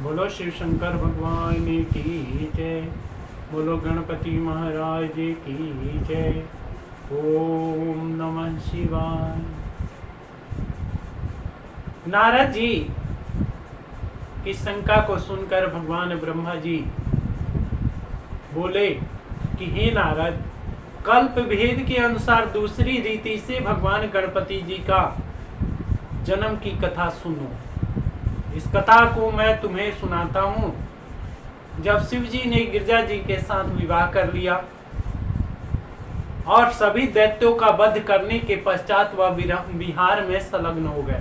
बोलो शिव शंकर भगवान की जय। बोलो गणपति महाराज की जय। ओम नमः शिवाय। नारद जी की शंका को सुनकर भगवान ब्रह्मा जी बोले कि हे नारद, कल्प भेद के अनुसार दूसरी रीति से भगवान गणपति जी का जन्म की कथा सुनो। इस कथा को मैं तुम्हें सुनाता हूँ। जब शिव जी ने गिरजा जी के साथ विवाह कर लिया और सभी दैत्यों का वध करने के पश्चात वह विहार में संलग्न हो गए,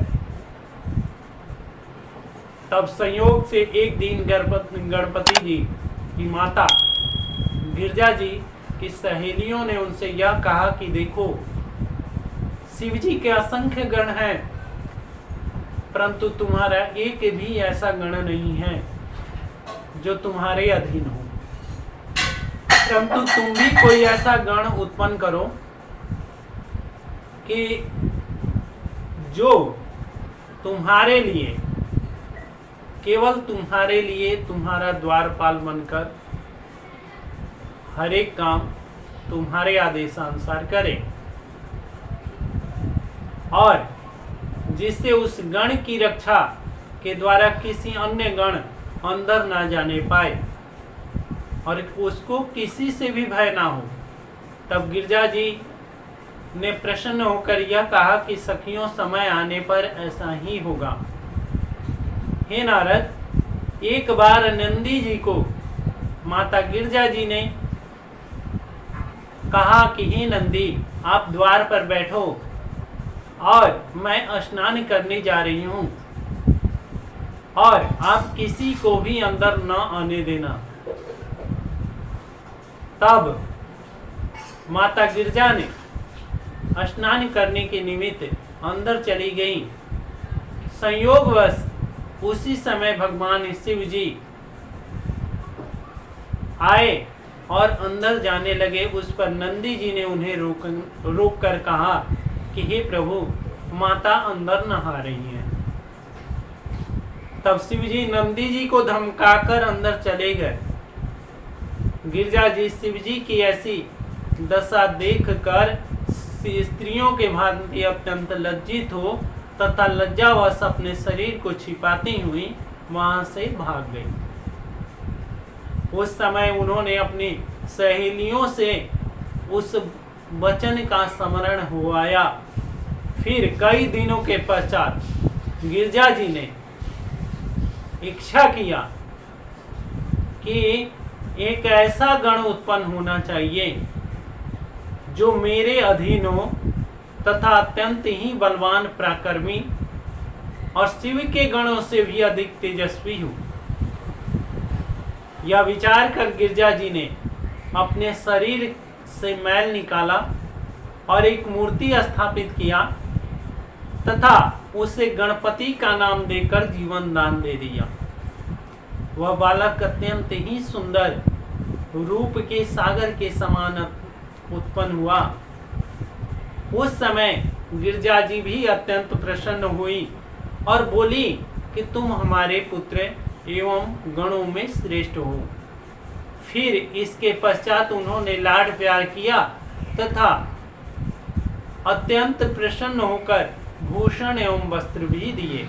तब संयोग से एक दिन गणपति जी की माता गिरजा जी की सहेलियों ने उनसे यह कहा कि देखो, शिव जी के असंख्य गण हैं, परंतु तुम्हारा एक भी ऐसा गण नहीं है जो तुम्हारे अधीन हो। परंतु तुम भी कोई ऐसा गण उत्पन्न करो कि जो तुम्हारे लिए, केवल तुम्हारे लिए तुम्हारा द्वारपाल बनकर हर एक काम तुम्हारे आदेशानुसार करे, और जिससे उस गण की रक्षा के द्वारा किसी अन्य गण अंदर ना जाने पाए और उसको किसी से भी भय ना हो। तब गिरजा जी ने प्रसन्न होकर यह कहा कि सखियों, समय आने पर ऐसा ही होगा। हे नारद, एक बार नंदी जी को माता गिरजा जी ने कहा कि हे नंदी, आप द्वार पर बैठो और मैं स्नान करने जा रही हूँ और आप किसी को भी अंदर न आने देना। तब माता गिरजा ने स्नान करने के निमित्त अंदर चली गई। संयोगवश उसी समय भगवान शिव जी आए और अंदर जाने लगे। उस पर नंदी जी ने उन्हें रोक कर कहा कि हे प्रभु, माता अंदर नहा रही है। तब शिव जी नंदी जी को धमकाकर अंदर चले गए। गिरजा जी शिव जी की ऐसी दशा देखकर स्त्रियों के भांति अत्यंत लज्जित हो तथा लज्जावश अपने शरीर को छिपाती हुई वहां से भाग गई। उस समय उन्होंने अपनी सहेलियों से उस वचन का स्मरण हुआया। फिर कई दिनों के पश्चात गिरजा जी ने इच्छा किया कि एक ऐसा गण उत्पन्न होना चाहिए जो मेरे अधीन हो तथा अत्यंत ही बलवान, पराक्रमी और शिव के गणों से भी अधिक तेजस्वी हो। यह विचार कर गिरजा जी ने अपने शरीर से मैल निकाला और एक मूर्ति स्थापित किया तथा उसे गणपति का नाम देकर जीवन दान दे दिया। वह बालक अत्यंत ही सुंदर, रूप के सागर के समान उत्पन्न हुआ। उस समय गिरजा जी भी अत्यंत प्रसन्न हुई और बोली कि तुम हमारे पुत्र एवं गणों में श्रेष्ठ हो। फिर इसके पश्चात उन्होंने लाड प्यार किया तथा अत्यंत प्रसन्न होकर भूषण एवं वस्त्र भी दिए।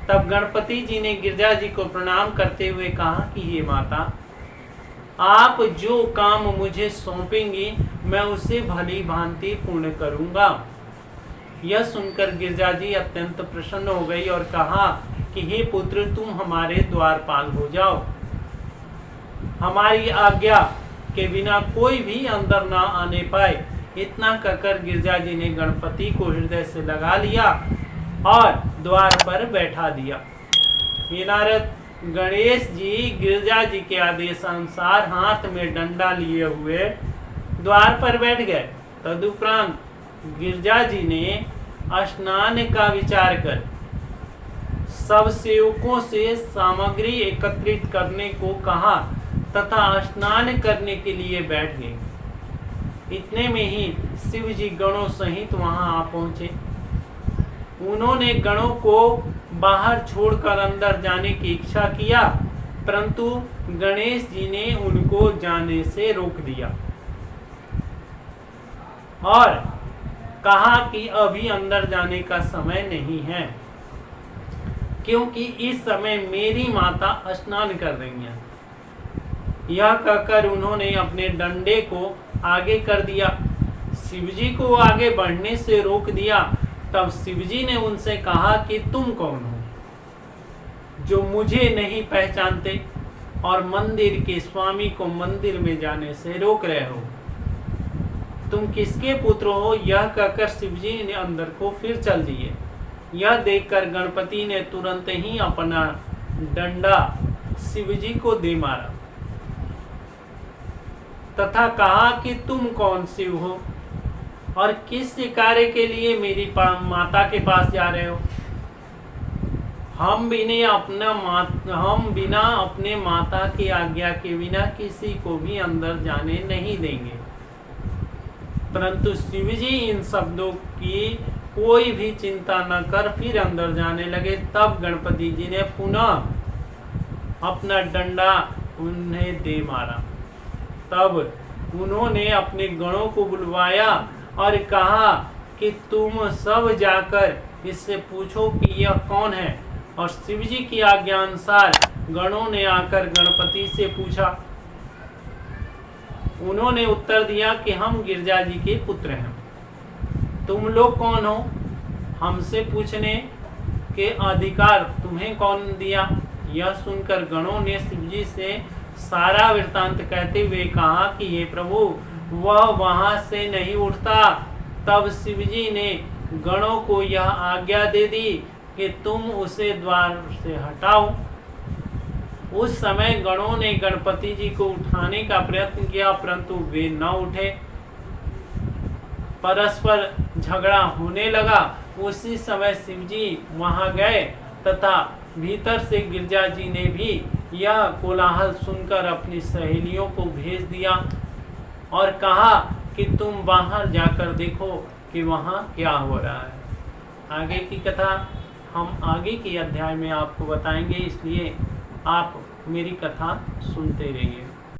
तब गणपति जी ने गिरजा जी को प्रणाम करते हुए कहा कि हे माता, आप जो काम मुझे सौंपेंगी मैं उसे भली भांति पूर्ण करूंगा। यह सुनकर गिरजा जी अत्यंत प्रसन्न हो गई और कहा कि हे पुत्र, तुम हमारे द्वारपाल हो जाओ। हमारी आज्ञा के बिना कोई भी अंदर ना आने पाए। इतना कहकर गिरजा जी ने गणपति को हृदय से लगा लिया और द्वार पर बैठा दिया। हे नारद, गणेश जी गिरजा जी के आदेशानुसार हाथ में डंडा लिए हुए द्वार पर बैठ गए। तदुपरांत गिरजा जी ने स्नान का विचार कर सब सेवकों से सामग्री एकत्रित करने को कहा तथा स्नान करने के लिए बैठ गए। इतने में ही शिव जी गणों सहित वहां आ पहुंचे। उन्होंने गणों को बाहर छोड़कर अंदर जाने की इच्छा किया, परंतु गणेश जी ने उनको जाने से रोक दिया और कहा कि अभी अंदर जाने का समय नहीं है, क्योंकि इस समय मेरी माता स्नान कर रही हैं। यह कहकर उन्होंने अपने डंडे को आगे कर दिया, शिवजी को आगे बढ़ने से रोक दिया। तब शिवजी ने उनसे कहा कि तुम कौन हो जो मुझे नहीं पहचानते और मंदिर के स्वामी को मंदिर में जाने से रोक रहे हो? तुम किसके पुत्र हो? यह कहकर शिवजी ने अंदर को फिर चल दिए। यह देखकर गणपति ने तुरंत ही अपना डंडा शिवजी को दे मारा तथा कहा कि तुम कौन शिव हो और किस कार्य के लिए मेरी माता के पास जा रहे हो? हम बिना अपने माता की आज्ञा के बिना किसी को भी अंदर जाने नहीं देंगे। परंतु शिवजी इन शब्दों की कोई भी चिंता न कर फिर अंदर जाने लगे। तब गणपति जी ने पुनः अपना डंडा उन्हें दे मारा। तब उन्होंने अपने गणों को बुलवाया और कहा कि तुम सब जाकर इससे पूछो कि यह कौन है। और शिवजी की आज्ञा अनुसार गणों ने आकर गणपति से पूछा। उन्होंने उत्तर दिया कि हम गिरजा जी के पुत्र हैं। तुम लोग कौन हो? हमसे पूछने के अधिकार तुम्हें कौन दिया? यह सुनकर गणों ने शिवजी से सारा वृत्तांत कहते हुए कहा कि हे प्रभु, वह वहां से नहीं उठता। तब शिवजी ने गणों को यह आज्ञा दे दी कि तुम उसे द्वार से हटाओ। उस समय गणों ने गणपति जी को उठाने का प्रयत्न किया, परंतु वे न उठे। परस्पर झगड़ा होने लगा। उसी समय शिवजी वहां गए तथा भीतर से गिरजा जी ने भी यह कोलाहल सुनकर अपनी सहेलियों को भेज दिया और कहा कि तुम बाहर जाकर देखो कि वहां क्या हो रहा है। आगे की कथा हम आगे के अध्याय में आपको बताएंगे, इसलिए आप मेरी कथा सुनते रहिए।